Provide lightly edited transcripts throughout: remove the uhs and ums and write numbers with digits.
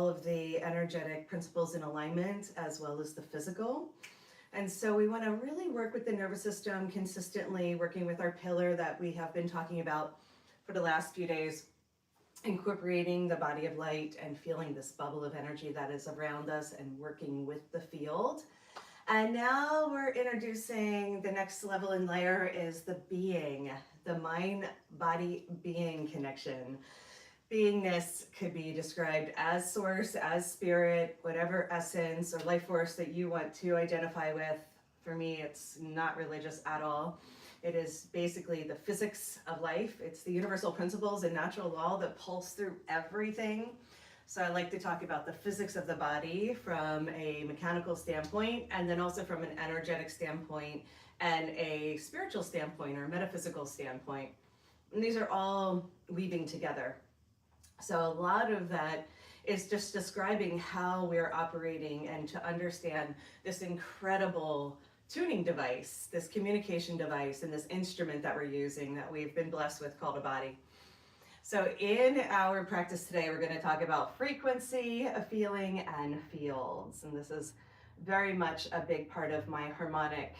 all of the energetic principles in alignment as well as the physical. And so we want to really work with the nervous system consistently, working with our pillar that we have been talking about for the last few days, incorporating the body of light and feeling this bubble of energy that is around us and working with the field. And now we're introducing the next level and layer is the being, the mind-body-being connection. Beingness could be described as source, as spirit, whatever essence or life force that you want to identify with. For me, it's not religious at all. It is basically the physics of life. It's the universal principles and natural law that pulse through everything. So I like to talk about the physics of the body from a mechanical standpoint, and then also from an energetic standpoint and a spiritual standpoint or metaphysical standpoint. And these are all weaving together. So a lot of that is just describing how we're operating and to understand this incredible tuning device, this communication device, and this instrument that we're using that we've been blessed with called a body. So in our practice today, we're going to talk about frequency, feeling, and fields. And this is very much a big part of my harmonic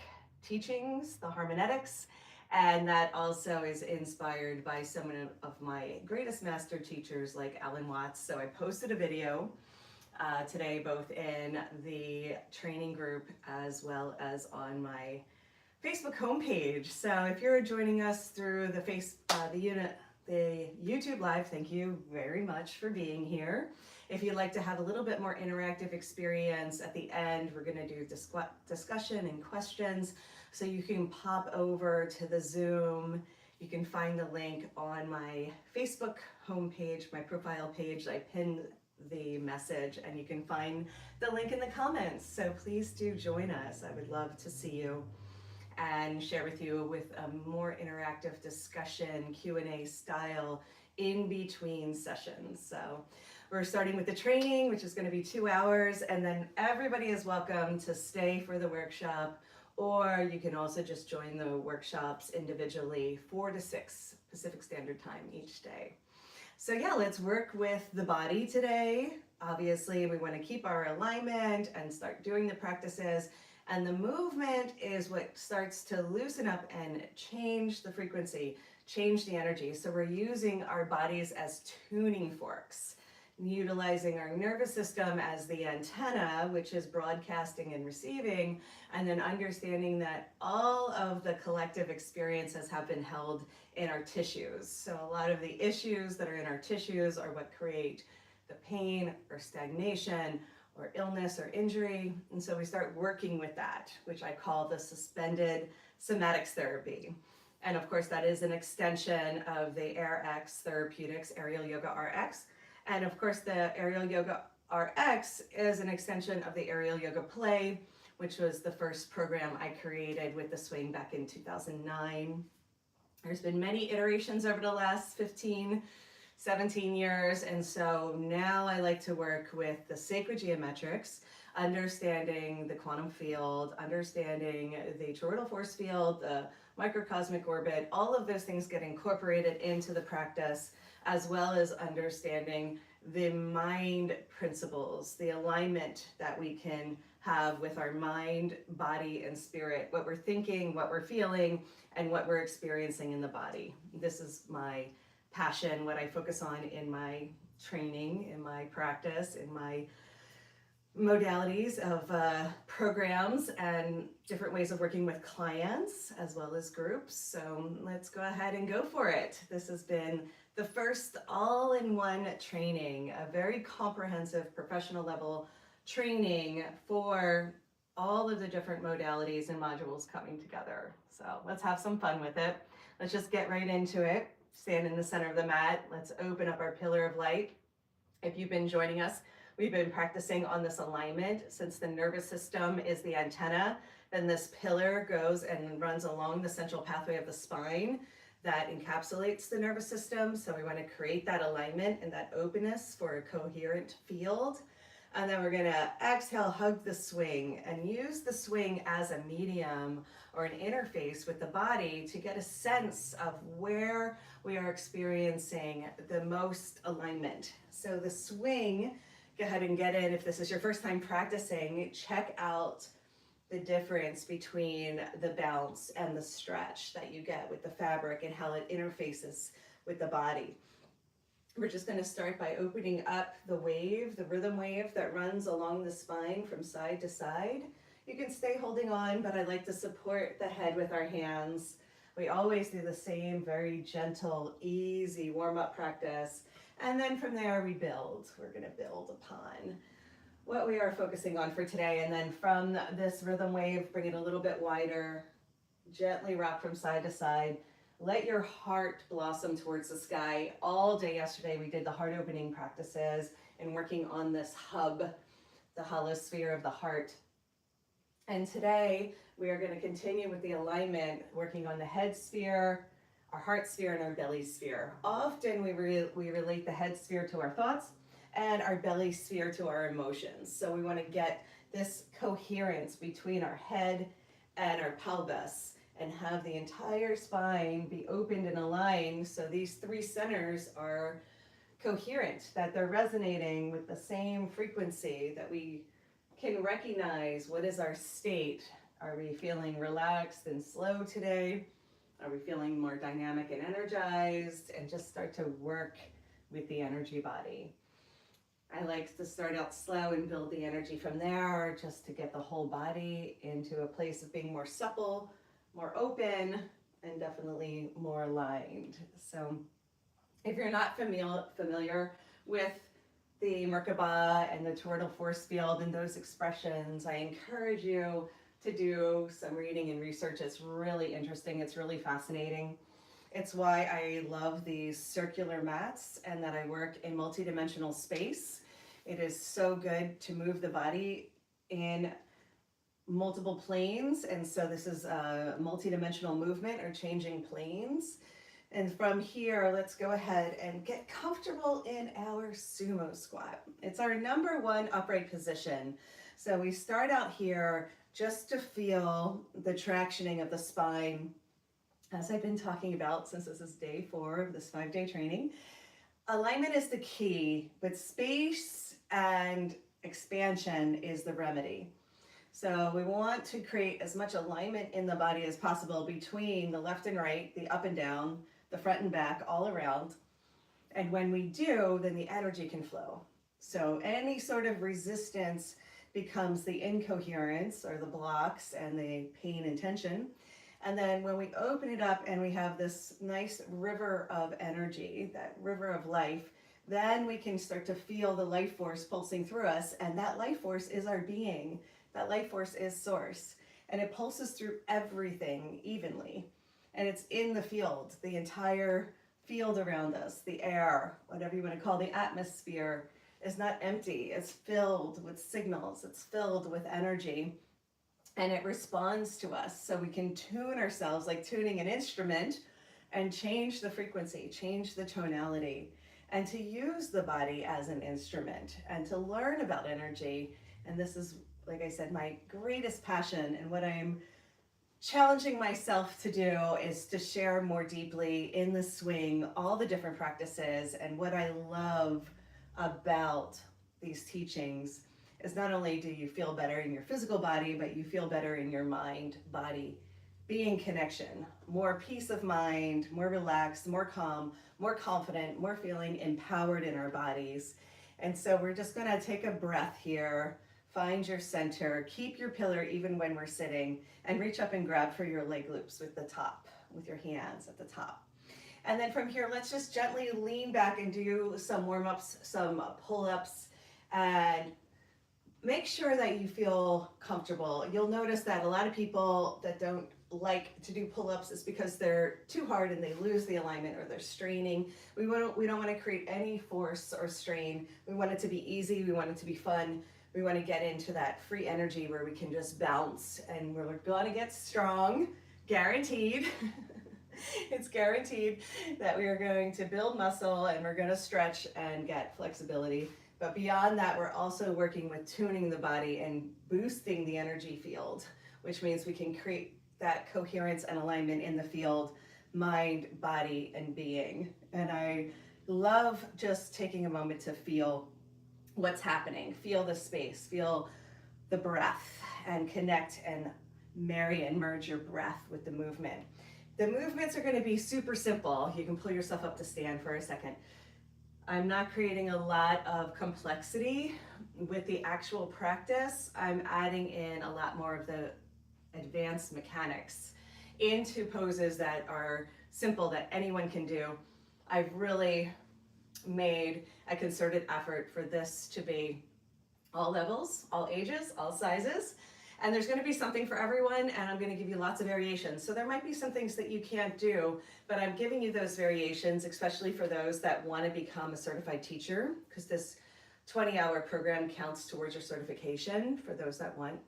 teachings, the harmonetics. And that also is inspired by some of my greatest master teachers like Alan Watts. So I posted a video today, both in the training group as well as on my Facebook homepage. So if you're joining us through the YouTube Live, thank you very much for being here. If you'd like to have a little bit more interactive experience at the end, we're going to do discussion and questions. So you can pop over to the Zoom. You can find the link on my Facebook homepage, my profile page. I pinned the message, and you can find the link in the comments. So please do join us. I would love to see you and share with you with a more interactive discussion, Q&A style in between sessions. So we're starting with the training, which is going to be 2 hours, and then everybody is welcome to stay for the workshop, or you can also just join the workshops individually 4 to 6 Pacific Standard Time each day. So yeah, let's work with the body today. Obviously, we want to keep our alignment and start doing the practices. And the movement is what starts to loosen up and change the frequency, change the energy. So we're using our bodies as tuning forks, utilizing our nervous system as the antenna, which is broadcasting and receiving, and then understanding that all of the collective experiences have been held in our tissues. So a lot of the issues that are in our tissues are what create the pain or stagnation or illness or injury. And so we start working with that, which I call the Suspended Somatics therapy. And of course, that is an extension of the AYRx Therapeutics, Aerial Yoga RX. And of course, the Aerial Yoga RX is an extension of the Aerial Yoga Play, which was the first program I created with the swing back in 2009. There's been many iterations over the last 17 years, and so now I like to work with the sacred geometrics, understanding the quantum field, understanding the toroidal force field, the microcosmic orbit. All of those things get incorporated into the practice, as well as understanding the mind principles, the alignment that we can have with our mind, body, and spirit, what we're thinking, what we're feeling, and what we're experiencing in the body. This is my passion, what I focus on in my training, in my practice, in my modalities of programs and different ways of working with clients as well as groups. So let's go ahead and go for it. This has been the first all-in-one training, a very comprehensive professional level training for all of the different modalities and modules coming together. So let's have some fun with it. Let's just get right into it. Stand in the center of the mat. Let's open up our pillar of light. If you've been joining us, we've been practicing on this alignment. Since the nervous system is the antenna, then this pillar goes and runs along the central pathway of the spine that encapsulates the nervous system. So we want to create that alignment and that openness for a coherent field. And then we're going to exhale, hug the swing, and use the swing as a medium or an interface with the body to get a sense of where we are experiencing the most alignment. So the swing go ahead and get in. If this is your first time practicing, check out the difference between the bounce and the stretch that you get with the fabric and how it interfaces with the body. We're just going to start by opening up the wave, the rhythm wave that runs along the spine from side to side. You can stay holding on, but I like to support the head with our hands. We always do the same very gentle, easy warm-up practice. And then from there we build. We're going to build upon what we are focusing on for today. And then from this rhythm wave, bring it a little bit wider, gently rock from side to side. Let your heart blossom towards the sky. All day yesterday, we did the heart opening practices and working on this hub, the hollow sphere of the heart. And today, we are going to continue with the alignment, working on the head sphere, our heart sphere, and our belly sphere. Often, we relate the head sphere to our thoughts and our belly sphere to our emotions. So we want to get this coherence between our head and our pelvis, and have the entire spine be opened and aligned so these three centers are coherent, that they're resonating with the same frequency, that we can recognize what is our state. Are we feeling relaxed and slow today? Are we feeling more dynamic and energized? And just start to work with the energy body. I like to start out slow and build the energy from there, just to get the whole body into a place of being more supple, more open, and definitely more aligned. So if you're not familiar with the Merkaba and the toroidal force field and those expressions, I encourage you to do some reading and research. It's really interesting. It's really fascinating. It's why I love these circular mats and that I work in multidimensional space. It is so good to move the body in multiple planes, and so this is a multi-dimensional movement or changing planes. And from here, let's go ahead and get comfortable in our sumo squat. It's our number one upright position. So we start out here just to feel the tractioning of the spine, as I've been talking about since this is day 4 of this 5-day training. Alignment is the key, but space and expansion is the remedy. So we want to create as much alignment in the body as possible between the left and right, the up and down, the front and back, all around. And when we do, then the energy can flow. So any sort of resistance becomes the incoherence or the blocks and the pain and tension. And then when we open it up and we have this nice river of energy, that river of life, then we can start to feel the life force pulsing through us. And that life force is our being. That life force is source, and it pulses through everything evenly. And it's in the field, the entire field around us, the air, whatever you want to call the atmosphere, is not empty. It's filled with signals. It's filled with energy, and it responds to us. So we can tune ourselves like tuning an instrument and change the frequency, change the tonality, and to use the body as an instrument and to learn about energy. And this is, like I said, my greatest passion, and what I'm challenging myself to do is to share more deeply in the swing all the different practices. And what I love about these teachings is not only do you feel better in your physical body, but you feel better in your mind, body, being connection, more peace of mind, more relaxed, more calm, more confident, more feeling empowered in our bodies. And so we're just going to take a breath here. Find your center, keep your pillar even when we're sitting, and reach up and grab for your leg loops with the top, with your hands at the top. And then from here, let's just gently lean back and do some warm-ups, some pull-ups, and make sure that you feel comfortable. You'll notice that a lot of people that don't like to do pull-ups is because they're too hard and they lose the alignment or they're straining. We don't want to create any force or strain. We want it to be easy. We want it to be fun. We want to get into that free energy where we can just bounce, and we're going to get strong, guaranteed. It's guaranteed that we are going to build muscle and we're going to stretch and get flexibility. But beyond that, we're also working with tuning the body and boosting the energy field, which means we can create that coherence and alignment in the field, mind, body, and being. And I love just taking a moment to feel what's happening. Feel the space, feel the breath, and connect and marry and merge your breath with the movement. The movements are going to be super simple. You can pull yourself up to stand for a second. I'm not creating a lot of complexity with the actual practice. I'm adding in a lot more of the advanced mechanics into poses that are simple, that anyone can do. I've really made a concerted effort for this to be all levels, all ages, all sizes. And there's going to be something for everyone, and I'm going to give you lots of variations. So there might be some things that you can't do, but I'm giving you those variations, especially for those that want to become a certified teacher, because this 20-hour program counts towards your certification for those that want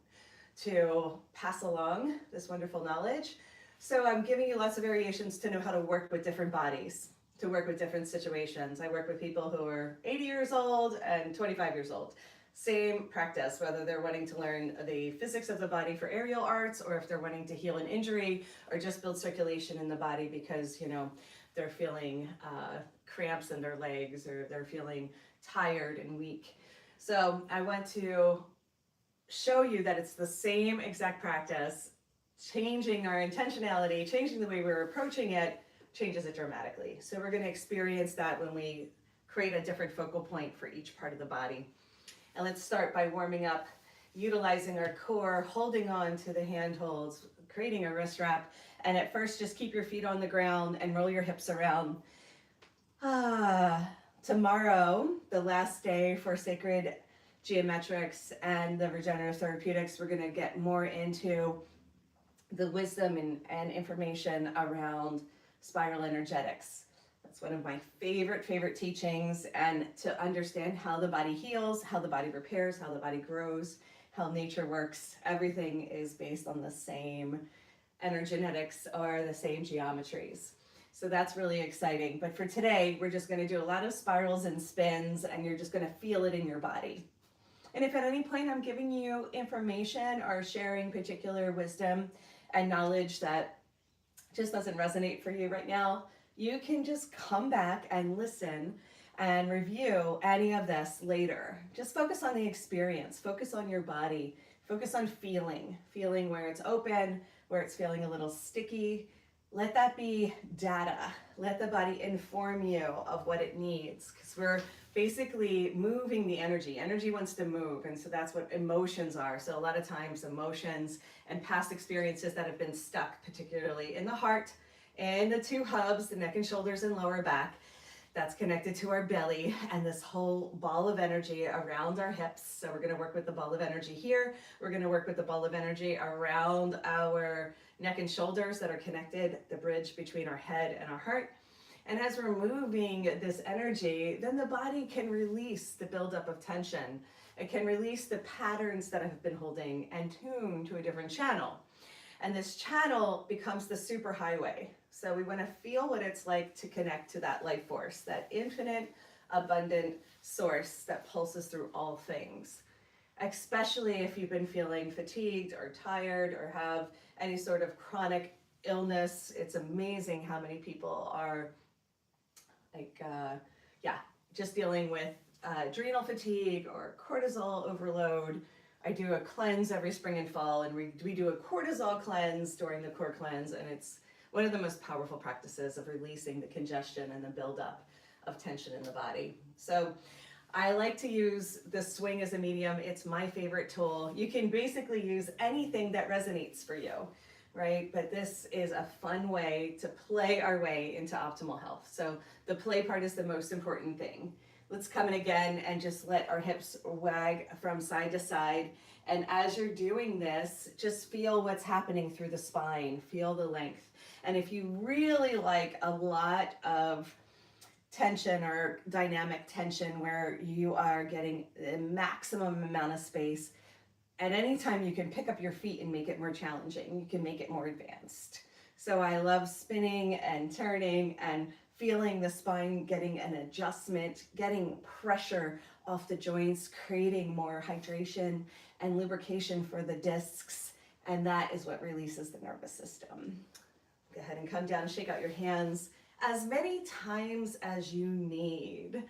to pass along this wonderful knowledge. So I'm giving you lots of variations to know how to work with different bodies, to work with different situations. I work with people who are 80 years old and 25 years old. Same practice, whether they're wanting to learn the physics of the body for aerial arts, or if they're wanting to heal an injury, or just build circulation in the body because, you know, they're feeling cramps in their legs, or they're feeling tired and weak. So I want to show you that it's the same exact practice. Changing our intentionality, changing the way we're approaching it, changes it dramatically. So we're going to experience that when we create a different focal point for each part of the body. And let's start by warming up, utilizing our core, holding on to the handholds, creating a wrist wrap. And at first, just keep your feet on the ground and roll your hips around. Tomorrow, the last day for Sacred Geometrics and the Regenerative Therapeutix, we're going to get more into the wisdom and information around spiral energetics. That's one of my favorite teachings, and to understand how the body heals, how the body repairs, how the body grows, how nature works. Everything is based on the same energetics or the same geometries. So that's really exciting. But for today, we're just going to do a lot of spirals and spins, and you're just going to feel it in your body. And if at any point I'm giving you information or sharing particular wisdom and knowledge that just doesn't resonate for you right now, you can just come back and listen and review any of this later. Just focus on the experience, focus on your body, focus on feeling where it's open, where it's feeling a little sticky. Let that be data. Let the body inform you of what it needs, because we're basically moving the energy. Energy wants to move, and so that's what emotions are. So a lot of times emotions and past experiences that have been stuck, particularly in the heart and the two hubs, the neck and shoulders and lower back, that's connected to our belly and this whole ball of energy around our hips. So we're going to work with the ball of energy here. We're going to work with the ball of energy around our neck and shoulders that are connected, the bridge between our head and our heart. And as we're moving this energy, then the body can release the buildup of tension. It can release the patterns that have been holding and tune to a different channel. And this channel becomes the superhighway. So we want to feel what it's like to connect to that life force, that infinite, abundant source that pulses through all things. Especially if you've been feeling fatigued or tired or have any sort of chronic illness. It's amazing how many people are just dealing with adrenal fatigue or cortisol overload. I do a cleanse every spring and fall, and we do a cortisol cleanse during the core cleanse, and it's one of the most powerful practices of releasing the congestion and the buildup of tension in the body. So I like to use the swing as a medium. It's my favorite tool. You can basically use anything that resonates for you, right? But this is a fun way to play our way into optimal health. So the play part is the most important thing. Let's come in again and just let our hips wag from side to side. And as you're doing this, just feel what's happening through the spine. Feel the length. And if you really like a lot of tension or dynamic tension where you are getting the maximum amount of space, at any time you can pick up your feet and make it more challenging. You can make it more advanced. So I love spinning and turning and feeling the spine getting an adjustment, getting pressure off the joints, creating more hydration and lubrication for the discs. And that is what releases the nervous system. Go ahead and come down, shake out your hands as many times as you need.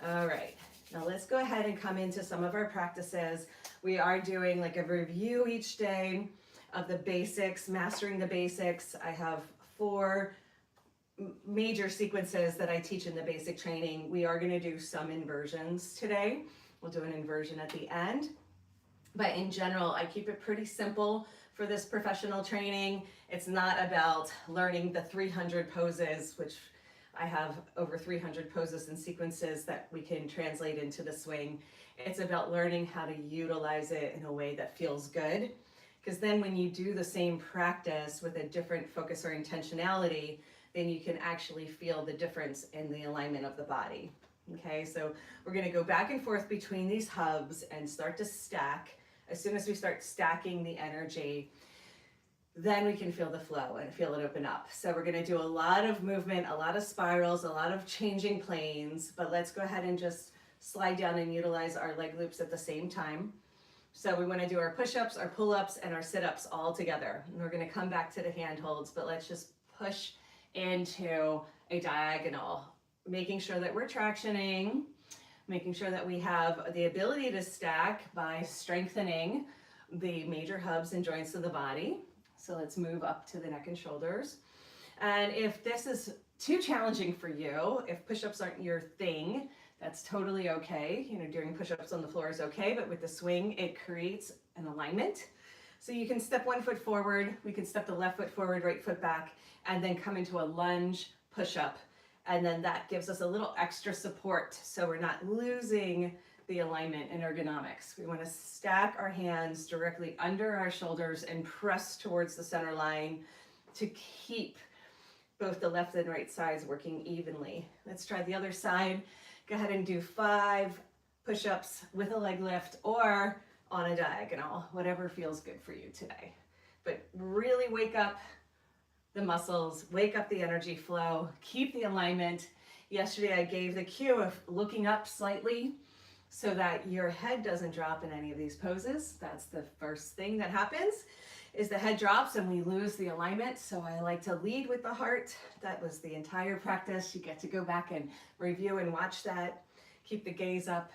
All right, Now let's go ahead and come into some of our practices. We are doing like a review each day of the basics, mastering the basics. I have 4 major sequences that I teach in the basic training. We are going to do some inversions today. We'll do an inversion at the end. But in general, I keep it pretty simple for this professional training. It's not about learning the 300 poses, which I have over 300 poses and sequences that we can translate into the swing. It's about learning how to utilize it in a way that feels good. Because then when you do the same practice with a different focus or intentionality, then you can actually feel the difference in the alignment of the body. Okay, so we're going to go back and forth between these hubs and start to stack. As soon as we start stacking the energy, then we can feel the flow and feel it open up. So we're going to do a lot of movement, a lot of spirals, a lot of changing planes, but let's go ahead and just slide down and utilize our leg loops at the same time. So we want to do our push-ups, our pull-ups, and our sit-ups all together. And we're going to come back to the hand holds, but let's just push into a diagonal, making sure that we're tractioning, making sure that we have the ability to stack by strengthening the major hubs and joints of the body. So let's move up to the neck and shoulders. And if this is too challenging for you, if push-ups aren't your thing, that's totally okay. You know, doing push-ups on the floor is okay, but with the swing, it creates an alignment. So you can step 1 foot forward, we can step the left foot forward, right foot back, and then come into a lunge push-up. And then that gives us a little extra support so we're not losing the alignment and ergonomics. We want to stack our hands directly under our shoulders and press towards the center line to keep both the left and right sides working evenly. Let's try the other side. Go ahead and do 5 push-ups with a leg lift or on a diagonal, whatever feels good for you today. But really wake up the muscles, wake up the energy flow, keep the alignment. Yesterday I gave the cue of looking up slightly so that your head doesn't drop in any of these poses. That's the first thing that happens, is the head drops and we lose the alignment. So I like to lead with the heart. That was the entire practice. You get to go back and review and watch that. Keep the gaze up,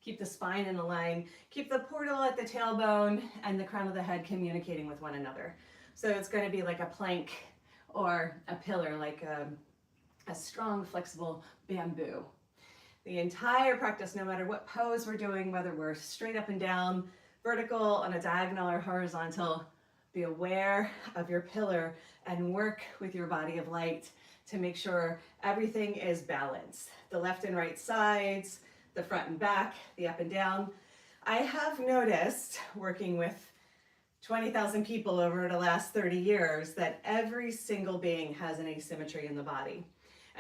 keep the spine in a line, keep the portal at the tailbone and the crown of the head communicating with one another. So it's going to be like a plank or a pillar, like a strong, flexible bamboo. The entire practice, no matter what pose we're doing, whether we're straight up and down, vertical, on a diagonal or horizontal, be aware of your pillar and work with your body of light to make sure everything is balanced. The left and right sides, the front and back, the up and down. I have noticed, working with 20,000 people over the last 30 years, that every single being has an asymmetry in the body.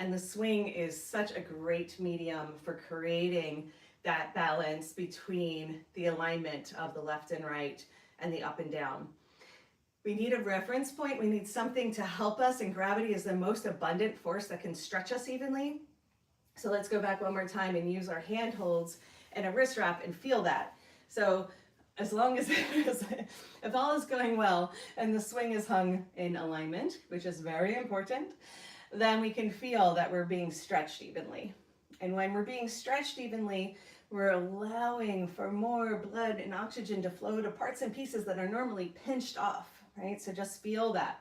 And the swing is such a great medium for creating that balance between the alignment of the left and right and the up and down. We need a reference point. We need something to help us, and gravity is the most abundant force that can stretch us evenly. So let's go back one more time and use our hand holds and a wrist wrap and feel that. So as long as if all is going well and the swing is hung in alignment, which is very important, then we can feel that we're being stretched evenly. And when we're being stretched evenly, we're allowing for more blood and oxygen to flow to parts and pieces that are normally pinched off, right? So just feel that.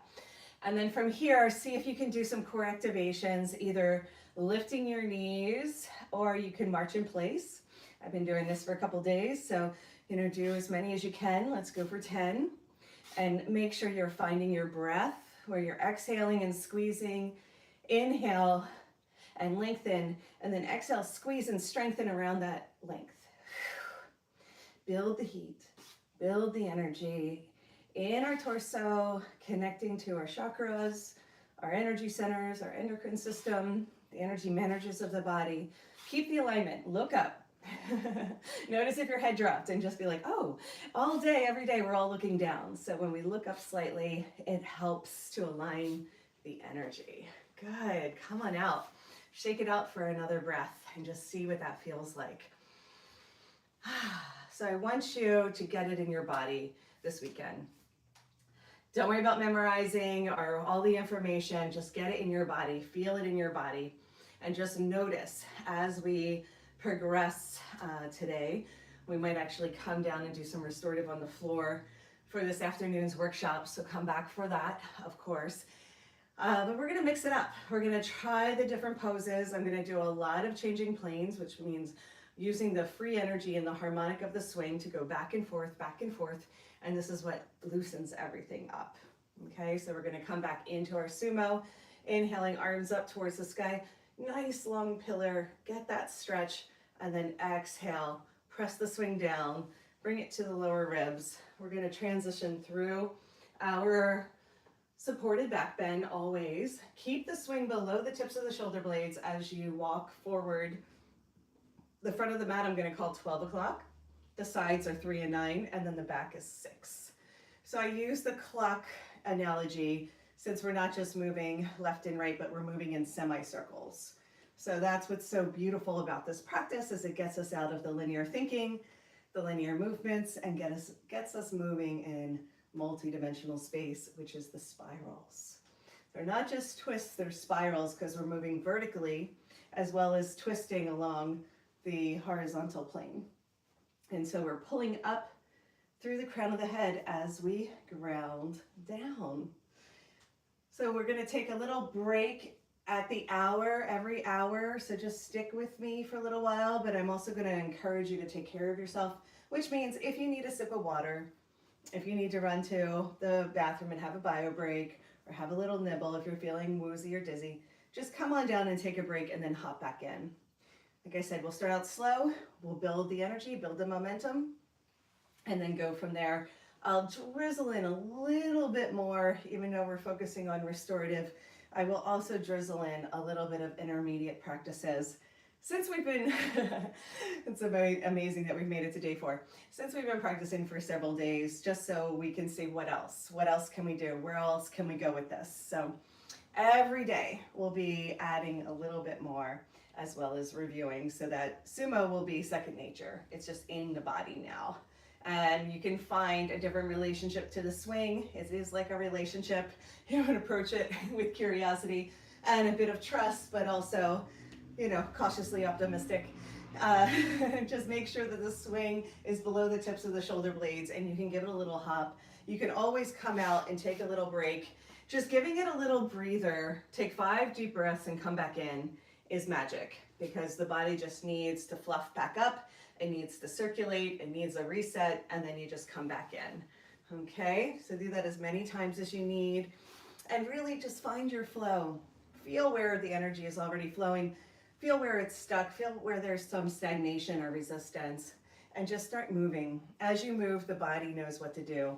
And then from here, see if you can do some core activations, either lifting your knees or you can march in place. I've been doing this for a couple days, so do as many as you can. Let's go for 10. And make sure you're finding your breath where you're exhaling and squeezing. Inhale and lengthen, and then exhale, squeeze and strengthen around that length. Build the heat, build the energy in our torso, connecting to our chakras, our energy centers, our endocrine system, the energy managers of the body. Keep the alignment, look up. Notice if your head dropped and just be like, oh, all day, every day, we're all looking down. So when we look up slightly, it helps to align the energy. Good, come on out. Shake it out for another breath and just see what that feels like. So I want you to get it in your body this weekend. Don't worry about memorizing or all the information, just get it in your body, feel it in your body, and just notice as we progress today. We might actually come down and do some restorative on the floor for this afternoon's workshop, so come back for that, of course. But we're gonna mix it up. We're gonna try the different poses. I'm gonna do a lot of changing planes, which means using the free energy and the harmonic of the swing to go back and forth, and this is what loosens everything up. Okay, so we're gonna come back into our sumo, inhaling arms up towards the sky, nice long pillar, get that stretch, and then exhale, press the swing down, bring it to the lower ribs. We're gonna transition through our supported back bend always. Keep the swing below the tips of the shoulder blades as you walk forward. The front of the mat I'm going to call 12 o'clock. The sides are 3 and 9, and then the back is 6. So I use the clock analogy since we're not just moving left and right, but we're moving in semicircles. So that's what's so beautiful about this practice is it gets us out of the linear thinking, the linear movements, and gets us moving in multi-dimensional space, which is the spirals. They're not just twists, they're spirals because we're moving vertically as well as twisting along the horizontal plane. And so we're pulling up through the crown of the head as we ground down. So we're going to take a little break at the hour, every hour. So just stick with me for a little while, but I'm also going to encourage you to take care of yourself, which means if you need a sip of water, if you need to run to the bathroom and have a bio break or have a little nibble if you're feeling woozy or dizzy, just come on down and take a break and then hop back in. Like I said, we'll start out slow, we'll build the energy, build the momentum, and then go from there. I'll drizzle in a little bit more, even though we're focusing on restorative. I will also drizzle in a little bit of intermediate practices. Since we've been, it's amazing that we've made it to day 4. Since we've been practicing for several days, just so we can see what else can we do? Where else can we go with this? So every day we'll be adding a little bit more as well as reviewing so that sumo will be second nature. It's just in the body now. And you can find a different relationship to the swing. It is like a relationship. You would approach it with curiosity and a bit of trust, but also, you know, cautiously optimistic. Just make sure that the swing is below the tips of the shoulder blades and you can give it a little hop. You can always come out and take a little break. Just giving it a little breather, take 5 deep breaths and come back in is magic because the body just needs to fluff back up. It needs to circulate, it needs a reset, and then you just come back in. Okay, so do that as many times as you need and really just find your flow. Feel where the energy is already flowing. Feel where it's stuck, feel where there's some stagnation or resistance, and just start moving. As you move, the body knows what to do.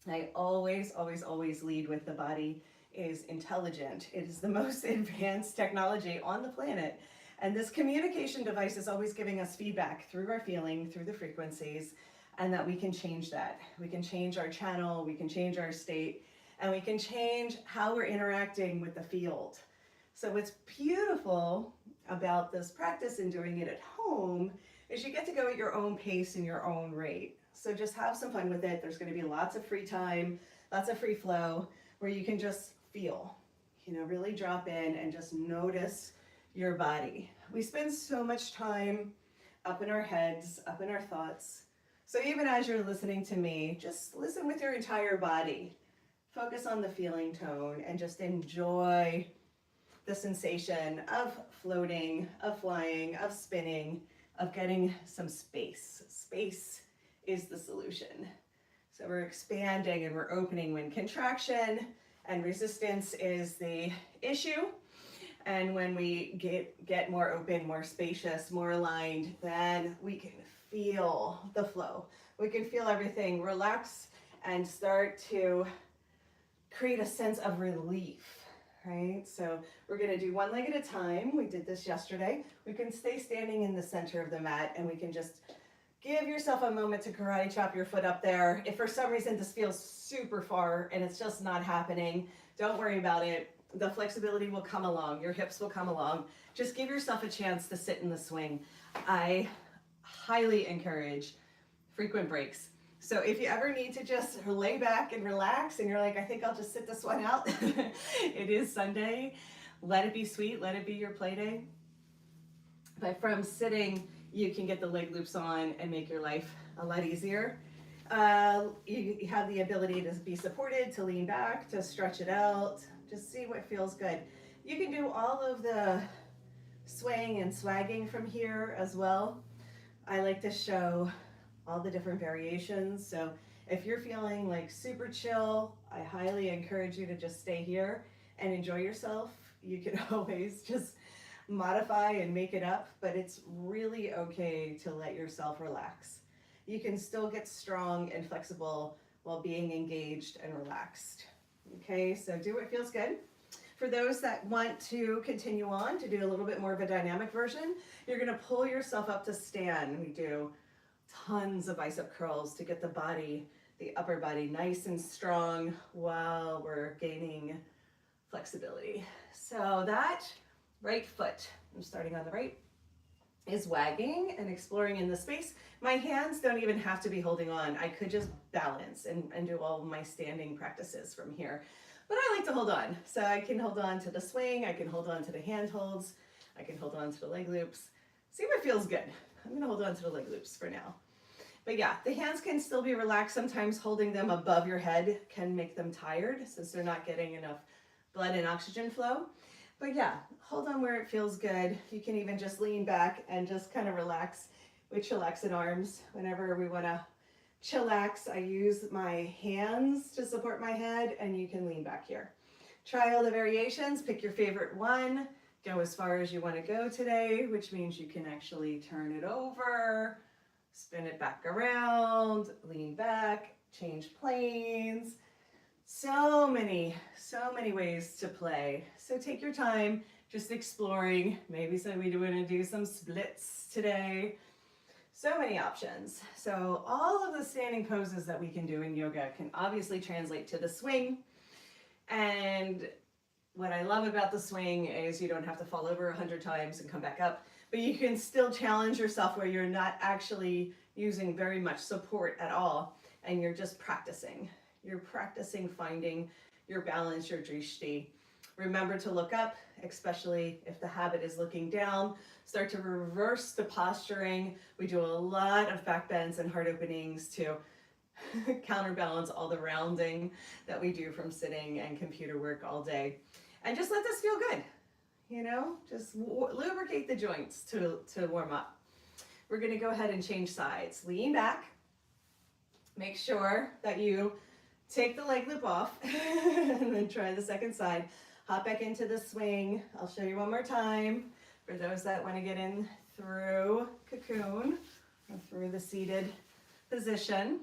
I always lead with the body is intelligent. It is the most advanced technology on the planet. And this communication device is always giving us feedback through our feeling, through the frequencies, and that we can change that. We can change our channel, we can change our state, and we can change how we're interacting with the field. So what's beautiful about this practice and doing it at home is you get to go at your own pace and your own rate. So just have some fun with it. There's going to be lots of free time, lots of free flow where you can just feel, you know, really drop in and just notice your body. We spend so much time up in our heads, up in our thoughts. So even as you're listening to me, just listen with your entire body. Focus on the feeling tone and just enjoy the sensation of floating, of flying, of spinning, of getting some space. Space is the solution. So we're expanding and we're opening when contraction and resistance is the issue. And when we get more open, more spacious, more aligned, then we can feel the flow. We can feel everything relax and start to create a sense of relief, right? So we're gonna do one leg at a time. We did this yesterday. We can stay standing in the center of the mat and we can just give yourself a moment to karate chop your foot up there. If for some reason this feels super far and it's just not happening, don't worry about it. The flexibility will come along, your hips will come along. Just give yourself a chance to sit in the swing. I highly encourage frequent breaks. So if you ever need to just lay back and relax and you're like, I think I'll just sit this one out. It is Sunday. Let it be sweet, let it be your play day. But from sitting, you can get the leg loops on and make your life a lot easier. You have the ability to be supported, to lean back, to stretch it out, just see what feels good. You can do all of the swaying and swagging from here as well. I like to show all the different variations. So if you're feeling like super chill, I highly encourage you to just stay here and enjoy yourself. You can always just modify and make it up, but it's really okay to let yourself relax. You can still get strong and flexible while being engaged and relaxed. Okay, so do what feels good. For those that want to continue on to do a little bit more of a dynamic version, you're gonna pull yourself up to stand. We do tons of bicep curls to get the body, the upper body nice and strong while we're gaining flexibility. So that right foot, I'm starting on the right, is wagging and exploring in the space. My hands don't even have to be holding on. I could just balance and do all my standing practices from here. But I like to hold on. So I can hold on to the swing, I can hold on to the hand holds, I can hold on to the leg loops. See what feels good. I'm gonna hold on to the leg loops for now. But yeah, the hands can still be relaxed. Sometimes holding them above your head can make them tired since they're not getting enough blood and oxygen flow. But yeah, hold on where it feels good. You can even just lean back and just kind of relax with chillaxing arms. Whenever we wanna chillax, I use my hands to support my head, and you can lean back here. Try all the variations, pick your favorite one, go as far as you wanna go today, which means you can actually turn it over, spin it back around, lean back, change planes. So many ways to play. So take your time, just exploring. Maybe we want to do some splits today. So many options. So all of the standing poses that we can do in yoga can obviously translate to the swing. And what I love about the swing is you don't have to fall over 100 times and come back up, but you can still challenge yourself where you're not actually using very much support at all, and you're just practicing. You're practicing finding your balance, your drishti. Remember to look up, especially if the habit is looking down. Start to reverse the posturing. We do a lot of back bends and heart openings to counterbalance all the rounding that we do from sitting and computer work all day. And just let this feel good, you know? Just lubricate the joints to warm up. We're gonna go ahead and change sides. Lean back. Make sure that you take the leg loop off and then try the second side. Hop back into the swing. I'll show you one more time for those that want to get in through cocoon or through the seated position.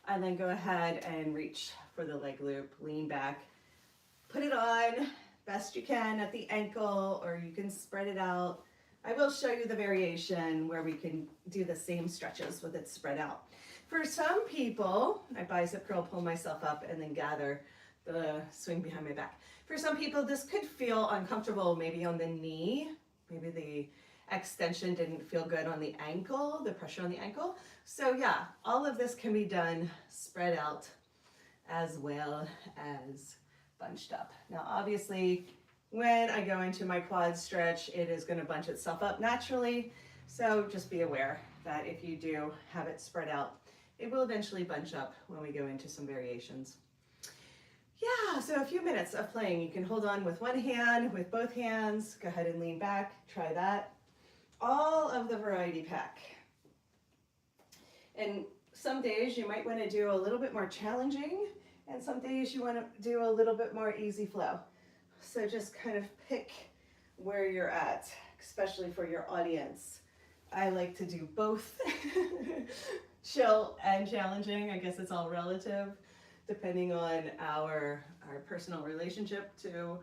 And then go ahead and reach for the leg loop. Lean back. Put it on best you can at the ankle, or you can spread it out. I will show you the variation where we can do the same stretches with it spread out. For some people, I bicep curl, pull myself up, and then gather the swing behind my back. For some people, this could feel uncomfortable, maybe on the knee. Maybe the extension didn't feel good on the ankle, the pressure on the ankle. So yeah, all of this can be done spread out as well as bunched up. Now, obviously, when I go into my quad stretch, it is going to bunch itself up naturally. So just be aware that if you do have it spread out, it will eventually bunch up when we go into some variations. Yeah, so a few minutes of playing. You can hold on with one hand, with both hands. Go ahead and lean back, try that. All of the variety pack. And some days you might want to do a little bit more challenging, and some days you want to do a little bit more easy flow. So just kind of pick where you're at, especially for your audience. I like to do both. Chill and challenging. I guess it's all relative depending on our personal relationship to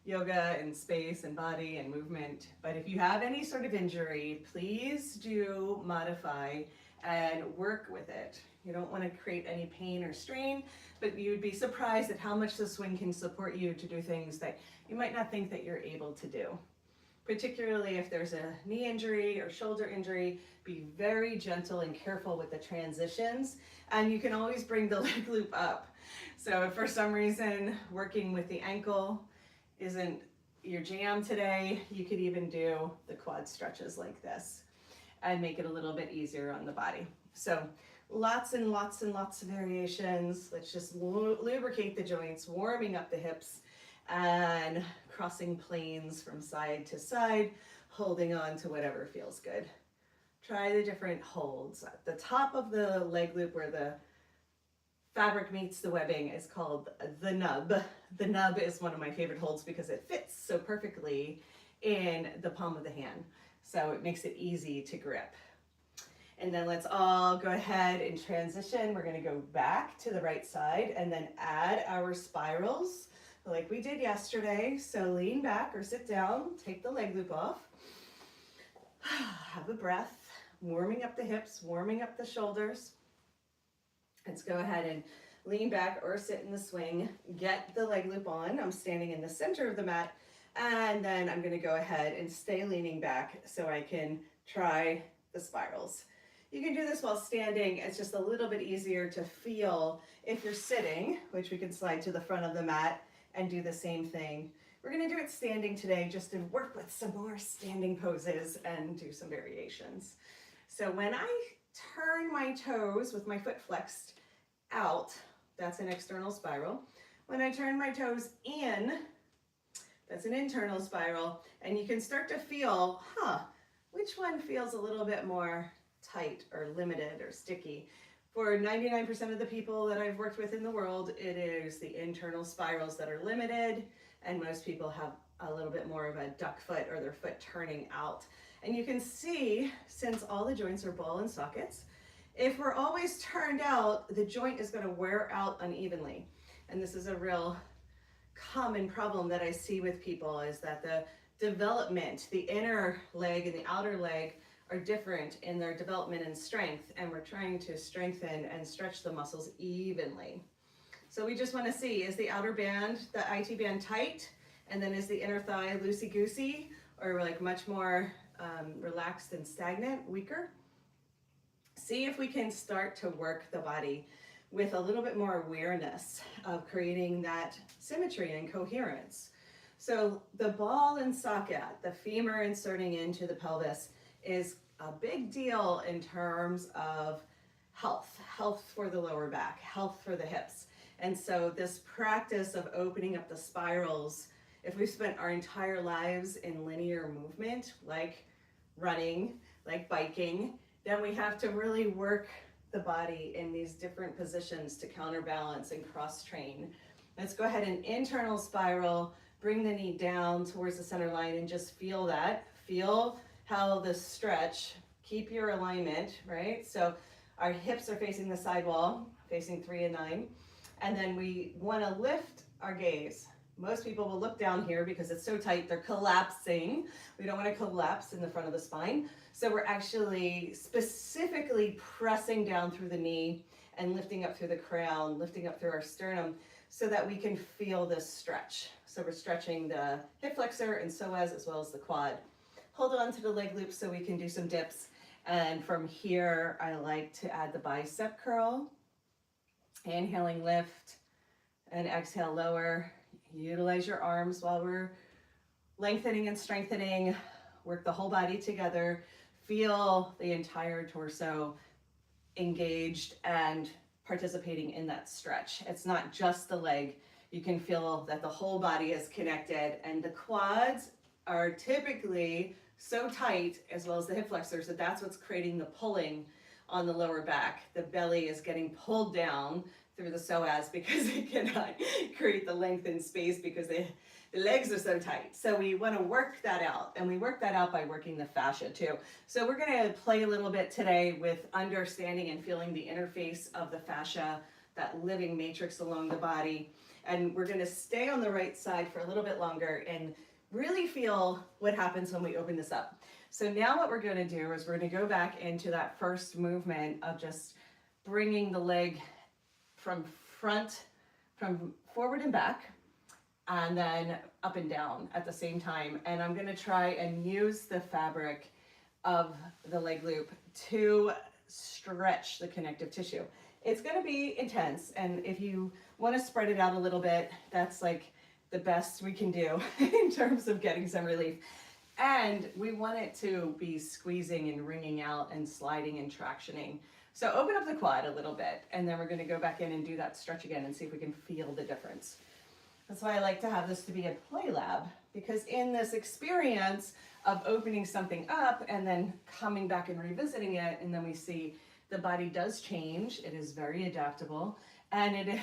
yoga and space and body and movement. But if you have any sort of injury, please do modify and work with it. You don't want to create any pain or strain, but you'd be surprised at how much the swing can support you to do things that you might not think that you're able to do. Particularly if there's a knee injury or shoulder injury, be very gentle and careful with the transitions, and you can always bring the leg loop up. So if for some reason working with the ankle isn't your jam today, you could even do the quad stretches like this and make it a little bit easier on the body. So lots and lots and lots of variations. Let's just lubricate the joints, warming up the hips and crossing planes from side to side, holding on to whatever feels good. Try the different holds. At the top of the leg loop where the fabric meets the webbing is called the nub. The nub is one of my favorite holds because it fits so perfectly in the palm of the hand. So it makes it easy to grip. And then let's all go ahead and transition. We're gonna go back to the right side and then add our spirals like we did yesterday. So lean back or sit down, take the leg loop off. Have a breath, warming up the hips, warming up the shoulders. Let's go ahead and lean back or sit in the swing, get the leg loop on. I'm standing in the center of the mat, and then I'm gonna go ahead and stay leaning back so I can try the spirals. You can do this while standing. It's just a little bit easier to feel if you're sitting, which we can slide to the front of the mat and do the same thing. We're gonna do it standing today just to work with some more standing poses and do some variations. So when I turn my toes with my foot flexed out, that's an external spiral. When I turn my toes in, that's an internal spiral. And you can start to feel, which one feels a little bit more tight or limited or sticky? For 99% of the people that I've worked with in the world, it is the internal spirals that are limited, and most people have a little bit more of a duck foot or their foot turning out. And you can see, since all the joints are ball and sockets, if we're always turned out, the joint is going to wear out unevenly. And this is a real common problem that I see with people, is that the development, the inner leg and the outer leg are different in their development and strength, and we're trying to strengthen and stretch the muscles evenly. So we just want to see, is the outer band, the IT band, tight? And then is the inner thigh loosey-goosey, or like much more relaxed and stagnant, weaker? See if we can start to work the body with a little bit more awareness of creating that symmetry and coherence. So the ball and socket, the femur inserting into the pelvis, is a big deal in terms of health for the lower back, health for the hips. And so this practice of opening up the spirals, if we've spent our entire lives in linear movement, like running, like biking, then we have to really work the body in these different positions to counterbalance and cross-train. Let's go ahead and internal spiral, bring the knee down towards the center line and just feel that. Feel how the stretch, keep your alignment, right? So our hips are facing the side wall, facing 3 and 9. And then we want to lift our gaze. Most people will look down here because it's so tight, they're collapsing. We don't want to collapse in the front of the spine. So we're actually specifically pressing down through the knee and lifting up through the crown, lifting up through our sternum so that we can feel this stretch. So we're stretching the hip flexor and psoas as well as the quad. Hold on to the leg loop so we can do some dips. And from here, I like to add the bicep curl. Inhaling, lift, and exhale, lower. Utilize your arms while we're lengthening and strengthening. Work the whole body together. Feel the entire torso engaged and participating in that stretch. It's not just the leg. You can feel that the whole body is connected, and the quads are typically so tight, as well as the hip flexors, that that's what's creating the pulling on the lower back. The belly is getting pulled down through the psoas because it cannot create the length in space because the legs are so tight. So we want to work that out, and we work that out by working the fascia too. So we're going to play a little bit today with understanding and feeling the interface of the fascia, that living matrix along the body. And we're going to stay on the right side for a little bit longer and really feel what happens when we open this up. So now what we're going to do is we're going to go back into that first movement of just bringing the leg from forward and back, and then up and down at the same time. And I'm going to try and use the fabric of the leg loop to stretch the connective tissue. It's going to be intense, and if you want to spread it out a little bit, that's like the best we can do in terms of getting some relief. And we want it to be squeezing and wringing out and sliding and tractioning. So open up the quad a little bit, and then we're going to go back in and do that stretch again and see if we can feel the difference. That's why I like to have this to be a play lab, because in this experience of opening something up and then coming back and revisiting it, and then we see the body does change. It is very adaptable, and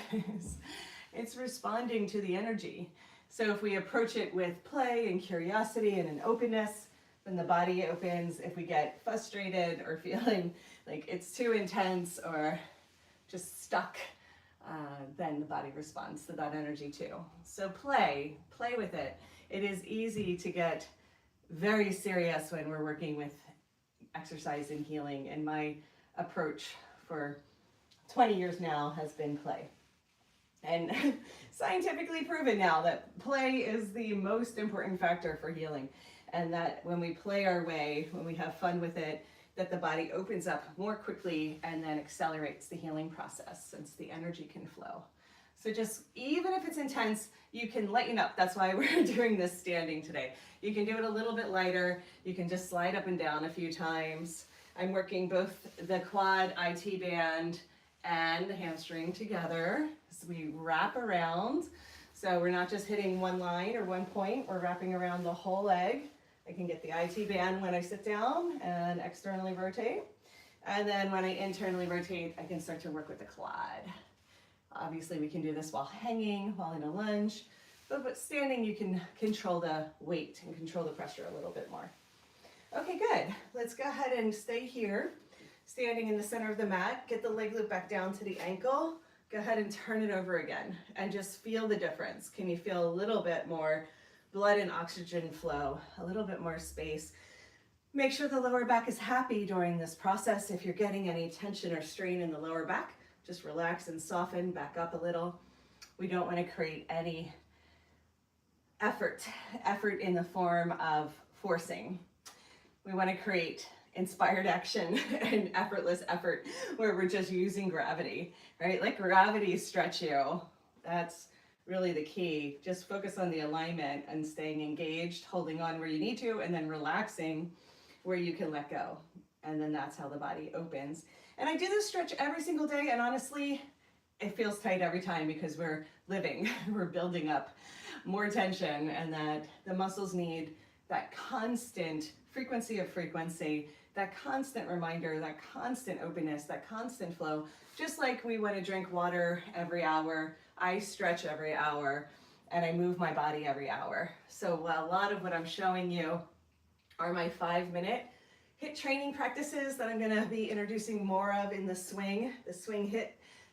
it's responding to the energy. So if we approach it with play and curiosity and an openness, then the body opens. If we get frustrated or feeling like it's too intense or just stuck, then the body responds to that energy too. So play with it. It is easy to get very serious when we're working with exercise and healing, and my approach for 20 years now has been play. And scientifically proven now that play is the most important factor for healing, and that when we play our way, when we have fun with it, that the body opens up more quickly and then accelerates the healing process since the energy can flow. So just, even if it's intense, you can lighten up. That's why we're doing this standing today. You can do it a little bit lighter. You can just slide up and down a few times. I'm working both the quad IT band and the hamstring together. So we wrap around. So we're not just hitting one line or one point, we're wrapping around the whole leg. I can get the IT band when I sit down and externally rotate. And then when I internally rotate, I can start to work with the quad. Obviously we can do this while hanging, while in a lunge, but standing you can control the weight and control the pressure a little bit more. Okay, good. Let's go ahead and stay here. Standing in the center of the mat, get the leg loop back down to the ankle. Go ahead and turn it over again and just feel the difference. Can you feel a little bit more blood and oxygen flow, a little bit more space? Make sure the lower back is happy during this process. If you're getting any tension or strain in the lower back, just relax and soften, back up a little. We don't want to create any effort in the form of forcing. We want to create inspired action and effortless effort where we're just using gravity, right? Let gravity stretch you. That's really the key. Just focus on the alignment and staying engaged, holding on where you need to, and then relaxing where you can let go. And then that's how the body opens. And I do this stretch every single day, and honestly, it feels tight every time because we're living, we're building up more tension, and that the muscles need that constant frequency, that constant reminder, that constant openness, that constant flow. Just like we want to drink water every hour, I stretch every hour, and I move my body every hour. So a lot of what I'm showing you are my 5-minute HIIT training practices that I'm going to be introducing more of in the swing HIIT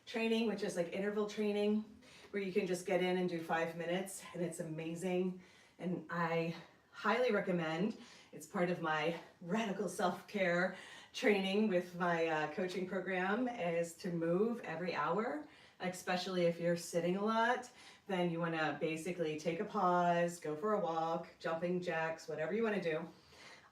training, which is like interval training, where you can just get in and do 5 minutes, and it's amazing. And I highly recommend. It's part of my radical self-care training with my coaching program, is to move every hour, especially if you're sitting a lot. Then you want to basically take a pause, go for a walk, jumping jacks, whatever you want to do.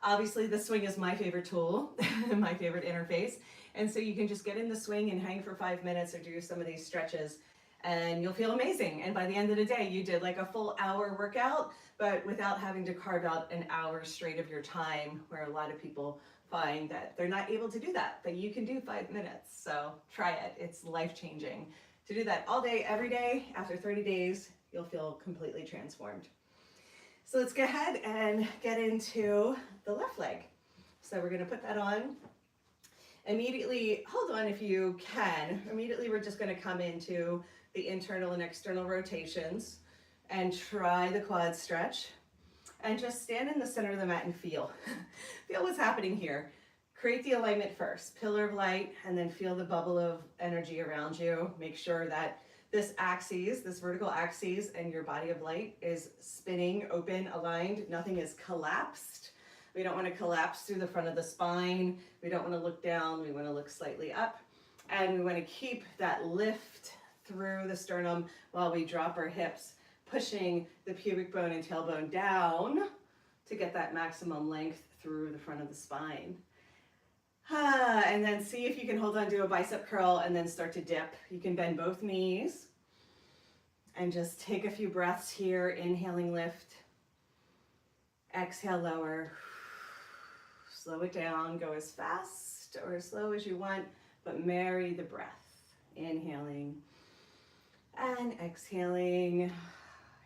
Obviously the swing is my favorite tool, my favorite interface. And so you can just get in the swing and hang for 5 minutes or do some of these stretches, and you'll feel amazing. And by the end of the day, you did like a full hour workout, but without having to carve out an hour straight of your time, where a lot of people find that they're not able to do that, but you can do 5 minutes. So try it. It's life-changing. To do that all day, every day, after 30 days, you'll feel completely transformed. So let's go ahead and get into the left leg. So we're going to put that on. Immediately, hold on if you can. Immediately, we're just going to come into the internal and external rotations and try the quad stretch. And just stand in the center of the mat and feel. Feel what's happening here. Create the alignment first, pillar of light, and then feel the bubble of energy around you. Make sure that this axis, this vertical axis, and your body of light is spinning, open, aligned. Nothing is collapsed. We don't want to collapse through the front of the spine. We don't want to look down. We want to look slightly up. And we want to keep that lift through the sternum while we drop our hips, pushing the pubic bone and tailbone down to get that maximum length through the front of the spine. And then see if you can hold on to a bicep curl and then start to dip. You can bend both knees. And just take a few breaths here, inhaling lift, exhale lower, slow it down, go as fast or as slow as you want, but marry the breath, inhaling and exhaling.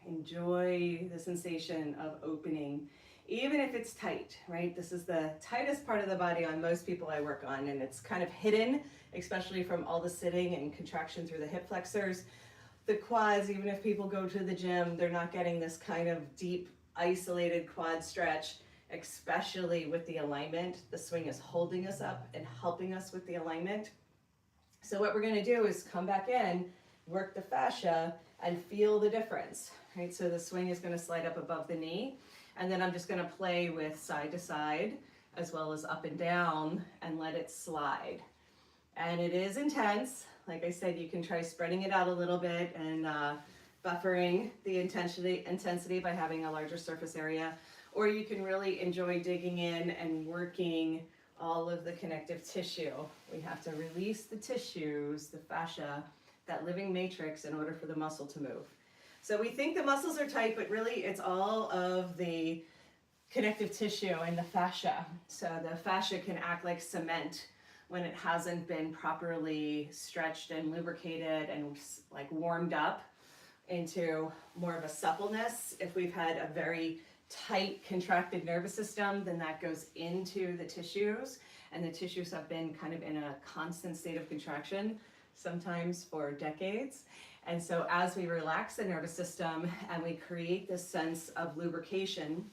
Enjoy the sensation of opening, even if it's tight, right? This is the tightest part of the body on most people I work on, and it's kind of hidden, especially from all the sitting and contraction through the hip flexors. The quads, even if people go to the gym, they're not getting this kind of deep, isolated quad stretch, especially with the alignment. The swing is holding us up and helping us with the alignment. So what we're going to do is come back in, work the fascia, and feel the difference, right? So the swing is going to slide up above the knee, and then I'm just going to play with side to side as well as up and down and let it slide. And it is intense. Like I said, you can try spreading it out a little bit and buffering the intensity by having a larger surface area, or you can really enjoy digging in and working all of the connective tissue. We have to release the tissues, the fascia, that living matrix in order for the muscle to move. So we think the muscles are tight, but really it's all of the connective tissue and the fascia. So the fascia can act like cement when it hasn't been properly stretched and lubricated and like warmed up into more of a suppleness. If we've had a very tight contracted nervous system, then that goes into the tissues, and the tissues have been kind of in a constant state of contraction, sometimes for decades. And so as we relax the nervous system and we create this sense of lubrication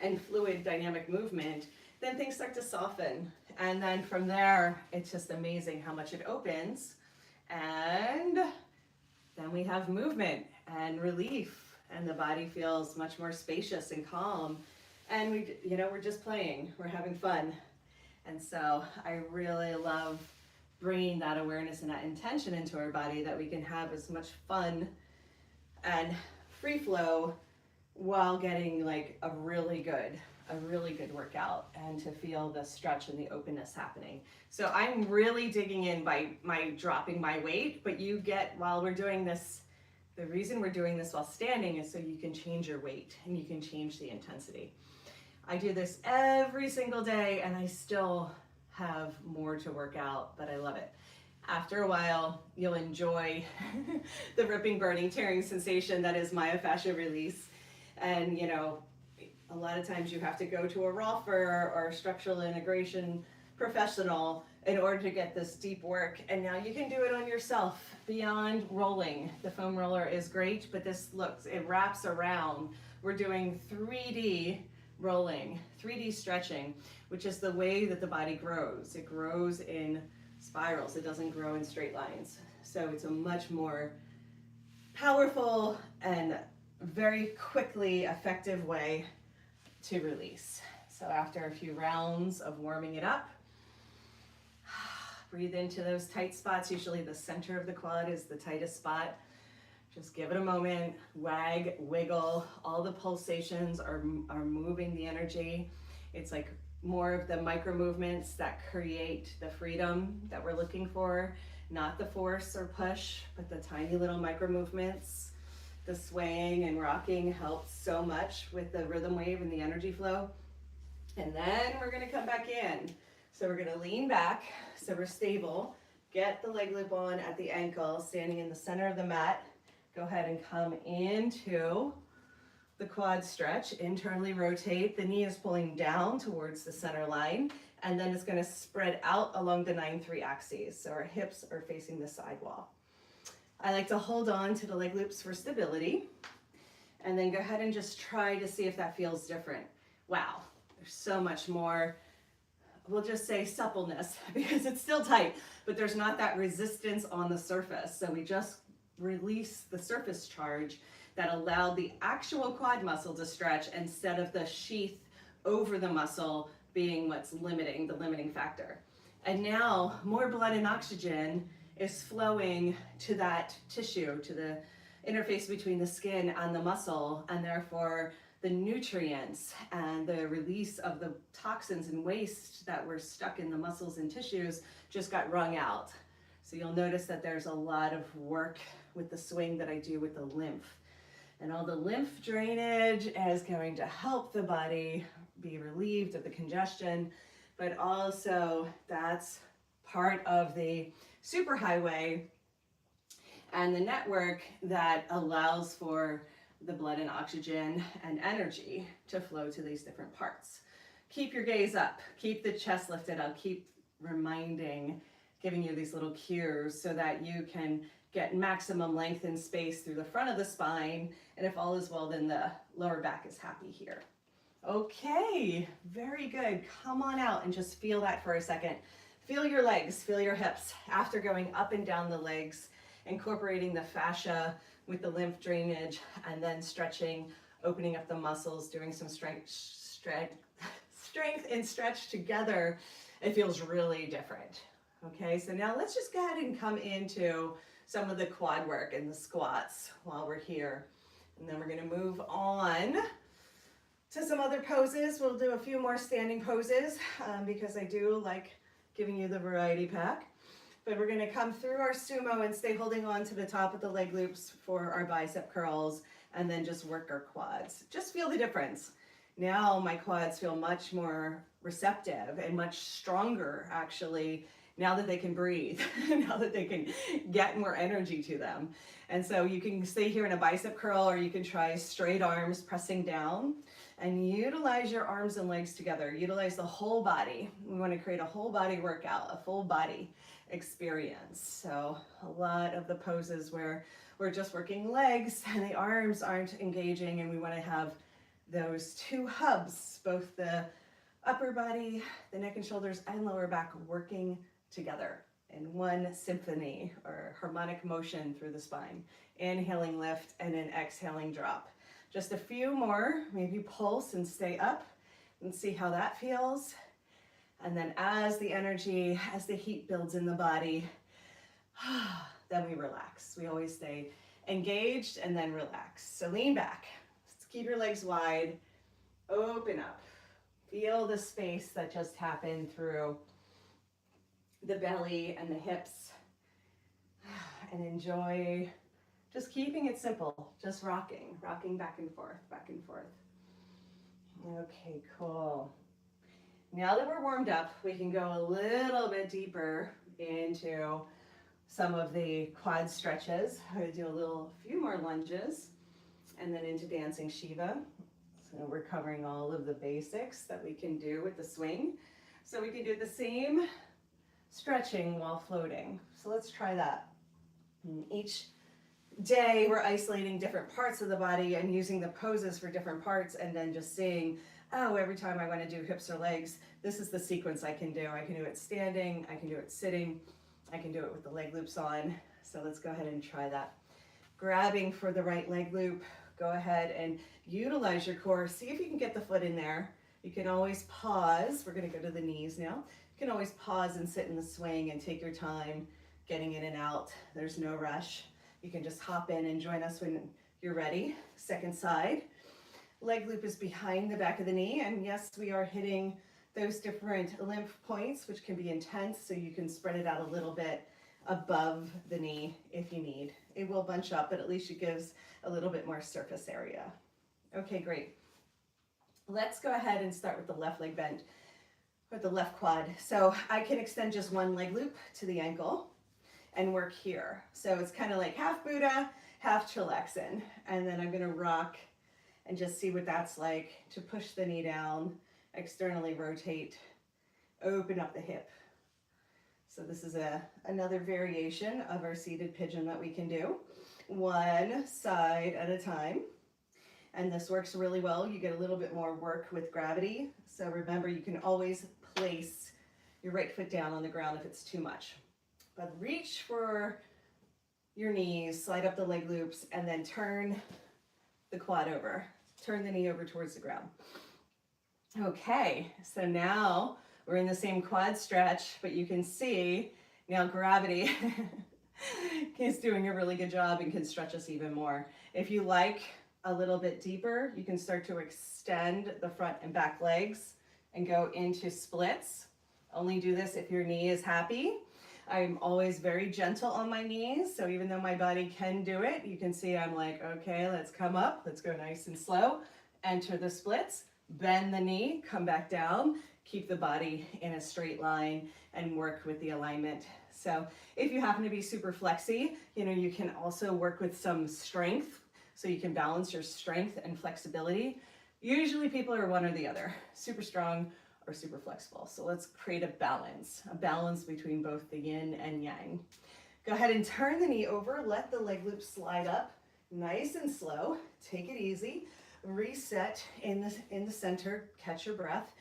and fluid dynamic movement, then things start to soften. And then from there, it's just amazing how much it opens. And then we have movement and relief, and the body feels much more spacious and calm. And we're just playing, we're having fun. And so I really love bringing that awareness and that intention into our body, that we can have as much fun and free flow while getting like a really good workout, and to feel the stretch and the openness happening. So I'm really digging in by dropping my weight, but you get, while we're doing this, the reason we're doing this while standing is so you can change your weight and you can change the intensity. I do this every single day and I still have more to work out, but I love it. After a while, you'll enjoy the ripping, burning, tearing sensation that is myofascial release. And a lot of times you have to go to a rolfer or a structural integration professional in order to get this deep work. And now you can do it on yourself beyond rolling. The foam roller is great, but it wraps around. We're doing 3D rolling, 3D stretching, which is the way that the body grows. It grows in spirals. It doesn't grow in straight lines. So it's a much more powerful and very quickly effective way to release. So after a few rounds of warming it up, breathe into those tight spots. Usually the center of the quad is the tightest spot. Just give it a moment, wag, wiggle. All the pulsations are moving the energy. It's like more of the micro movements that create the freedom that we're looking for, not the force or push, but the tiny little micro movements. The swaying and rocking helps so much with the rhythm wave and the energy flow. And then we're gonna come back in. So we're gonna lean back so we're stable. Get the leg loop on at the ankle, standing in the center of the mat. Go ahead and come into the quad stretch, internally rotate. The knee is pulling down towards the center line, and then it's gonna spread out along the 9-3 axes. So our hips are facing the sidewall. I like to hold on to the leg loops for stability, and then go ahead and just try to see if that feels different. Wow, there's so much more, we'll just say suppleness, because it's still tight, but there's not that resistance on the surface. So we just release the surface charge that allowed the actual quad muscle to stretch, instead of the sheath over the muscle being what's limiting, the limiting factor. And now more blood and oxygen is flowing to that tissue, to the interface between the skin and the muscle, and therefore the nutrients and the release of the toxins and waste that were stuck in the muscles and tissues just got wrung out. So you'll notice that there's a lot of work with the swing that I do with the lymph. And all the lymph drainage is going to help the body be relieved of the congestion, but also that's part of the superhighway and the network that allows for the blood and oxygen and energy to flow to these different parts. Keep your gaze up, keep the chest lifted. I'll keep reminding, giving you these little cues so that you can get maximum length and space through the front of the spine. And if all is well, then the lower back is happy here. Okay, very good. Come on out and just feel that for a second. Feel your legs, feel your hips. After going up and down the legs, incorporating the fascia with the lymph drainage, and then stretching, opening up the muscles, doing some strength and stretch together, it feels really different. Okay, so now let's just go ahead and come into some of the quad work and the squats while we're here. And then we're gonna move on to some other poses. We'll do a few more standing poses because I do like giving you the variety pack. But we're gonna come through our sumo and stay holding on to the top of the leg loops for our bicep curls, and then just work our quads. Just feel the difference. Now my quads feel much more receptive and much stronger, actually, now that they can breathe, now that they can get more energy to them. And so you can stay here in a bicep curl, or you can try straight arms pressing down, and utilize your arms and legs together. Utilize the whole body. We want to create a whole body workout, a full body experience. So a lot of the poses where we're just working legs and the arms aren't engaging, and we want to have those two hubs, both the upper body, the neck and shoulders, and lower back working together in one symphony or harmonic motion through the spine. Inhaling lift and then exhaling drop. Just a few more, maybe pulse and stay up and see how that feels. And then as the energy, as the heat builds in the body, then we relax. We always stay engaged and then relax. So lean back, keep your legs wide, open up. Feel the space that just happened through the belly and the hips, and enjoy just keeping it simple, just rocking back and forth, back and forth. Okay, cool. Now that we're warmed up, we can go a little bit deeper into some of the quad stretches. I'm going to do a few more lunges and then into dancing Shiva. So we're covering all of the basics that we can do with the swing. So we can do the same stretching while floating. So let's try that. Each day we're isolating different parts of the body and using the poses for different parts, and then just seeing, oh, every time I want to do hips or legs, this is the sequence I can do. I can do it standing, I can do it sitting, I can do it with the leg loops on. So let's go ahead and try that. Grabbing for the right leg loop, go ahead and utilize your core. See if you can get the foot in there. You can always pause. We're going to go to the knees now. You can always pause and sit in the swing and take your time getting in and out. There's no rush. You can just hop in and join us when you're ready. Second side. Leg loop is behind the back of the knee, and yes, we are hitting those different lymph points, which can be intense, so you can spread it out a little bit above the knee if you need. It will bunch up, but at least it gives a little bit more surface area. Okay, great. Let's go ahead and start with the left leg bend, with the left quad. So I can extend just one leg loop to the ankle and work here. So it's kind of like half Buddha, half chillaxin. And then I'm gonna rock and just see what that's like to push the knee down, externally rotate, open up the hip. So this is another variation of our seated pigeon that we can do. One side at a time. And this works really well. You get a little bit more work with gravity. So remember, you can always place your right foot down on the ground if it's too much. But reach for your knees, slide up the leg loops, and then turn the quad over. Turn the knee over towards the ground. Okay, so now we're in the same quad stretch, but you can see now gravity is doing a really good job and can stretch us even more. If you like a little bit deeper, you can start to extend the front and back legs and go into splits. Only do this if your knee is happy. I'm always very gentle on my knees. So even though my body can do it, you can see I'm like, okay, let's come up. Let's go nice and slow. Enter the splits, bend the knee, come back down, keep the body in a straight line and work with the alignment. So if you happen to be super flexy, you can also work with some strength. So you can balance your strength and flexibility. Usually people are one or the other, super strong or super flexible. So let's create a balance between both the yin and yang. Go ahead and turn the knee over, let the leg loop slide up, nice and slow. Take it easy. Reset in the center, catch your breath.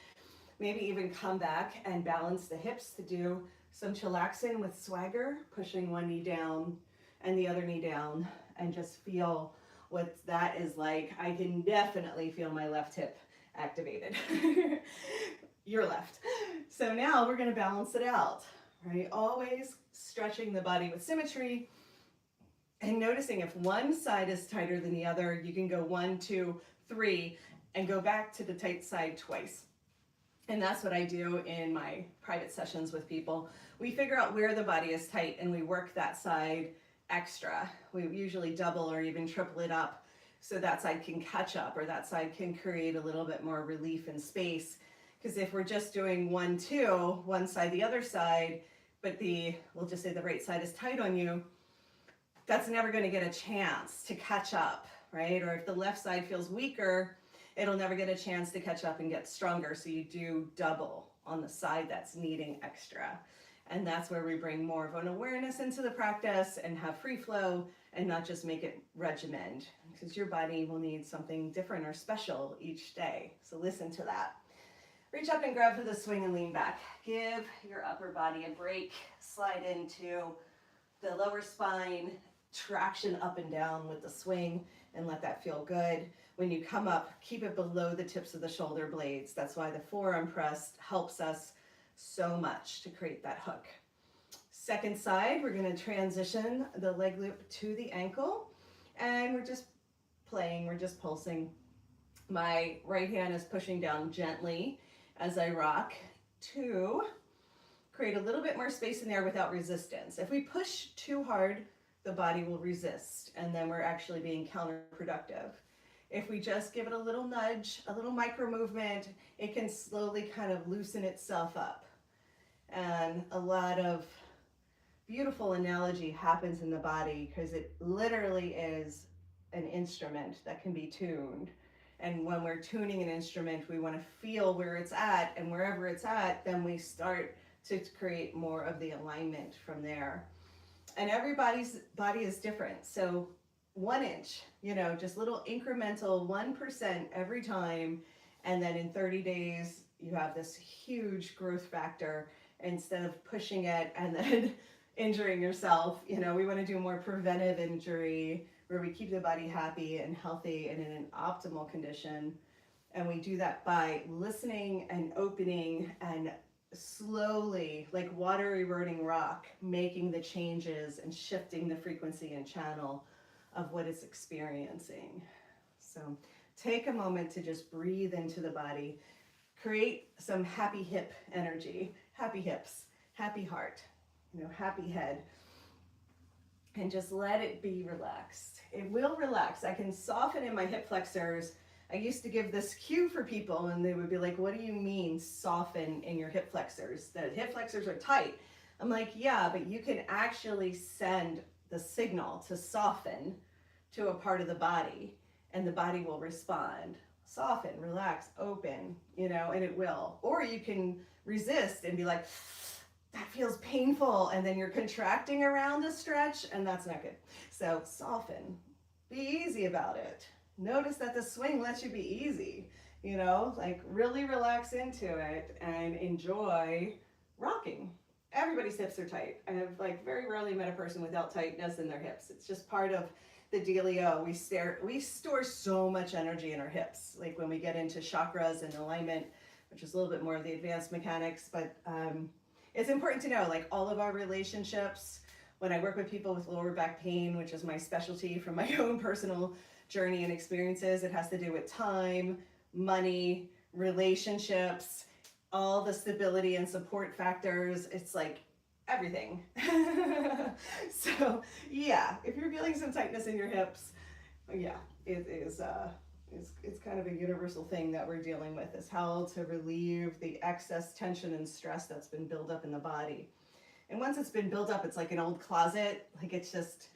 Maybe even come back and balance the hips to do some chillaxing with swagger, pushing one knee down and the other knee down, and just feel what that is like. I can definitely feel my left hip activated. Your left. So now we're going to balance it out, right? Always stretching the body with symmetry and noticing if one side is tighter than the other, you can go 1, 2, 3 and go back to the tight side twice. And that's what I do in my private sessions with people. We figure out where the body is tight and we work that side extra. We usually double or even triple it up so that side can catch up or that side can create a little bit more relief and space. Because if we're just doing 1, 2, one side, the other side, but we'll just say the right side is tight on you, that's never going to get a chance to catch up, right? Or if the left side feels weaker, it'll never get a chance to catch up and get stronger. So you do double on the side that's needing extra. And that's where we bring more of an awareness into the practice and have free flow and not just make it regimented, because your body will need something different or special each day. So listen to that. Reach up and grab for the swing and lean back. Give your upper body a break. Slide into the lower spine, traction up and down with the swing, and let that feel good. When you come up, keep it below the tips of the shoulder blades. That's why the forearm press helps us so much to create that hook. Second side, we're going to transition the leg loop to the ankle, and we're just playing, we're just pulsing. My right hand is pushing down gently as I rock to create a little bit more space in there without resistance. If we push too hard, the body will resist, and then we're actually being counterproductive. If we just give it a little nudge, a little micro movement, it can slowly kind of loosen itself up. And a lot of beautiful analogy happens in the body because it literally is an instrument that can be tuned. And when we're tuning an instrument, we want to feel where it's at, and wherever it's at, then we start to create more of the alignment from there. And everybody's body is different. So 1 inch, just little incremental 1% every time. And then in 30 days, you have this huge growth factor instead of pushing it and then injuring yourself. We want to do more preventive injury where we keep the body happy and healthy and in an optimal condition. And we do that by listening and opening and slowly, like water eroding rock, making the changes and shifting the frequency and channel of what it's experiencing. So take a moment to just breathe into the body, create some happy hip energy, happy hips, happy heart, happy head, and just let it be relaxed. It will relax. I can soften in my hip flexors. I used to give this cue for people and they would be like, what do you mean soften in your hip flexors? The hip flexors are tight. I'm like, yeah, but you can actually send the signal to soften to a part of the body and the body will respond. Soften, relax, open, and it will. Or you can resist and be like, that feels painful, and then you're contracting around a stretch, and that's not good. So soften, be easy about it. Notice that the swing lets you be easy, like really relax into it and enjoy rocking. Everybody's hips are tight. I have very rarely met a person without tightness in their hips. It's just part of the dealio. We store so much energy in our hips. Like when we get into chakras and alignment, which is a little bit more of the advanced mechanics, but it's important to know, all of our relationships, when I work with people with lower back pain, which is my specialty from my own personal journey and experiences, it has to do with time, money, relationships, all the stability and support factors. It's everything. So yeah, if you're feeling some tightness in your hips, yeah, it's kind of a universal thing that we're dealing with, is how to relieve the excess tension and stress that's been built up in the body. And once it's been built up, it's like an old closet, like it's just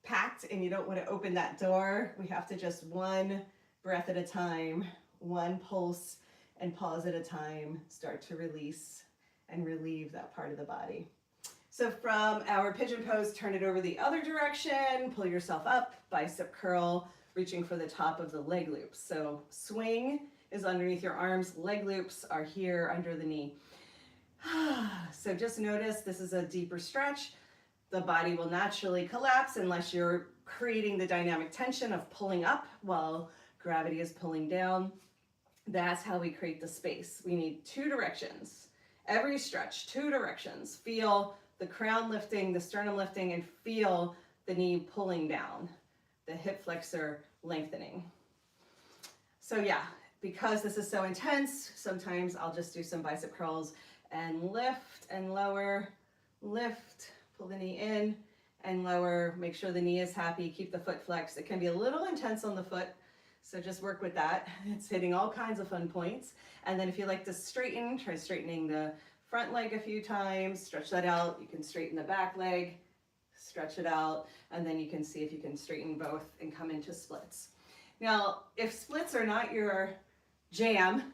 packed and you don't want to open that door. We have to just one breath at a time, one pulse and pause at a time, start to release and relieve that part of the body. So from our pigeon pose, turn it over the other direction, pull yourself up, bicep curl, reaching for the top of the leg loops. So swing is underneath your arms, leg loops are here under the knee. So just notice this is a deeper stretch. The body will naturally collapse unless you're creating the dynamic tension of pulling up while gravity is pulling down. That's how we create the space. We need two directions. Every stretch, two directions. Feel the crown lifting, the sternum lifting, and feel the knee pulling down, the hip flexor lengthening. So yeah, because this is so intense, sometimes I'll just do some bicep curls and lift and lower, lift, pull the knee in and lower, make sure the knee is happy, keep the foot flexed. It can be a little intense on the foot, so just work with that. It's hitting all kinds of fun points. And then if you like to straighten, try straightening the front leg a few times, stretch that out. You can straighten the back leg, stretch it out, and then you can see if you can straighten both and come into splits. Now, if splits are not your jam,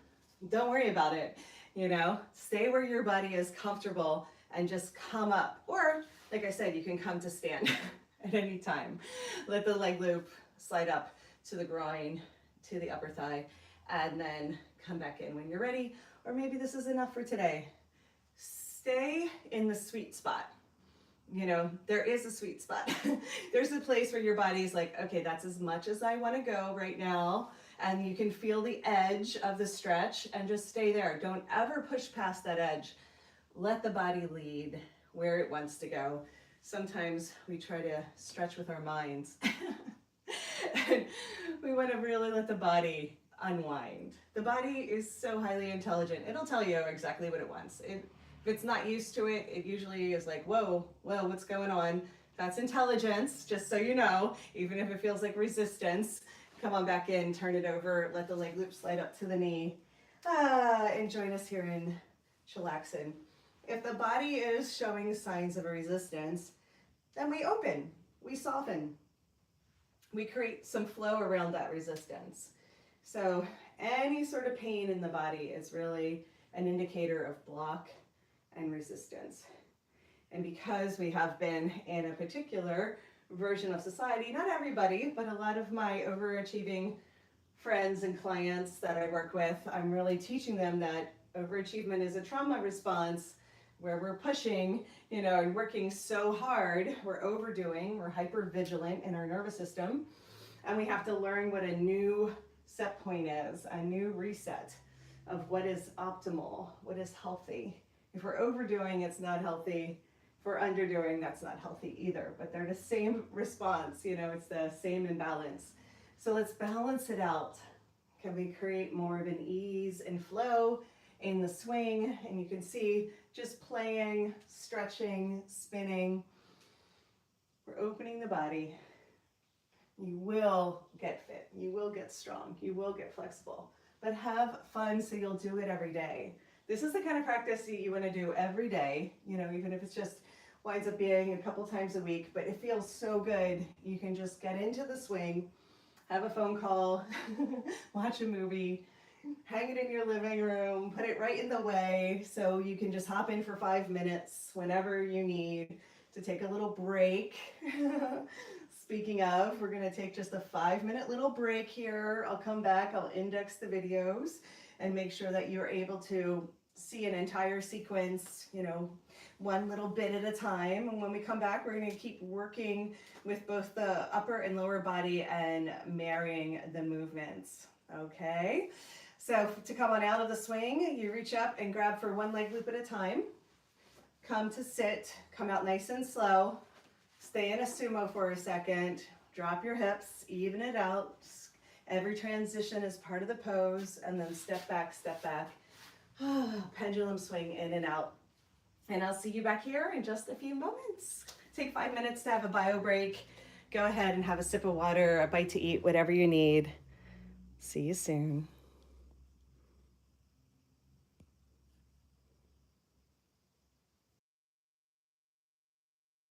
don't worry about it. You know, stay where your body is comfortable and just come up. Or, like I said, you can come to stand at any time. Let the leg loop slide up to the groin, to the upper thigh, and then come back in when you're ready. Or maybe this is enough for today. Stay in the sweet spot. You know, there is a sweet spot. There's a place where your body's like, okay, that's as much as I want to go right now. And you can feel the edge of the stretch and just stay there. Don't ever push past that edge. Let the body lead where it wants to go. Sometimes we try to stretch with our minds. And we want to really let the body unwind. The body is so highly intelligent. It'll tell you exactly what it wants. If it's not used to it, it usually is like, whoa, what's going on? That's intelligence, just so you know, even if it feels like resistance. Come on back in, turn it over, let the leg loop slide up to the knee. And join us here in chillaxin. If the body is showing signs of a resistance, then we open, we soften. We create some flow around that resistance. So any sort of pain in the body is really an indicator of block and resistance. And because we have been in a particular version of society, not everybody, but a lot of my overachieving friends and clients that I work with, I'm really teaching them that overachievement is a trauma response where we're pushing, you know, and working so hard, we're overdoing, we're hyper vigilant in our nervous system, and we have to learn what a new set point is, a new reset of what is optimal, what is healthy. If we're overdoing, it's not healthy. If we're underdoing, that's not healthy either, but they're the same response, you know, it's the same imbalance. So let's balance it out. Can we create more of an ease and flow in the swing? And you can see just playing, stretching, spinning. We're opening the body. You will get fit, you will get strong, you will get flexible, but have fun so you'll do it every day. This is the kind of practice that you want to do every day, you know, even if it's just winds up being a couple times a week, but it feels so good. You can just get into the swing, have a phone call, watch a movie, hang it in your living room, put it right in the way so you can just hop in for 5 minutes whenever you need to take a little break. Speaking of, we're going to take just a 5-minute little break here. I'll come back, I'll index the videos and make sure that you're able to see an entire sequence, you know, one little bit at a time. And when we come back, we're going to keep working with both the upper and lower body and marrying the movements. Okay, so to come on out of the swing, you reach up and grab for one leg loop at a time. Come to sit, come out nice and slow. Stay in a sumo for a second. Drop your hips, even it out. Every transition is part of the pose, and then step back, step back. Pendulum swing in and out. And I'll see you back here in just a few moments. Take 5 minutes to have a bio break. Go ahead and have a sip of water, a bite to eat, whatever you need. See you soon.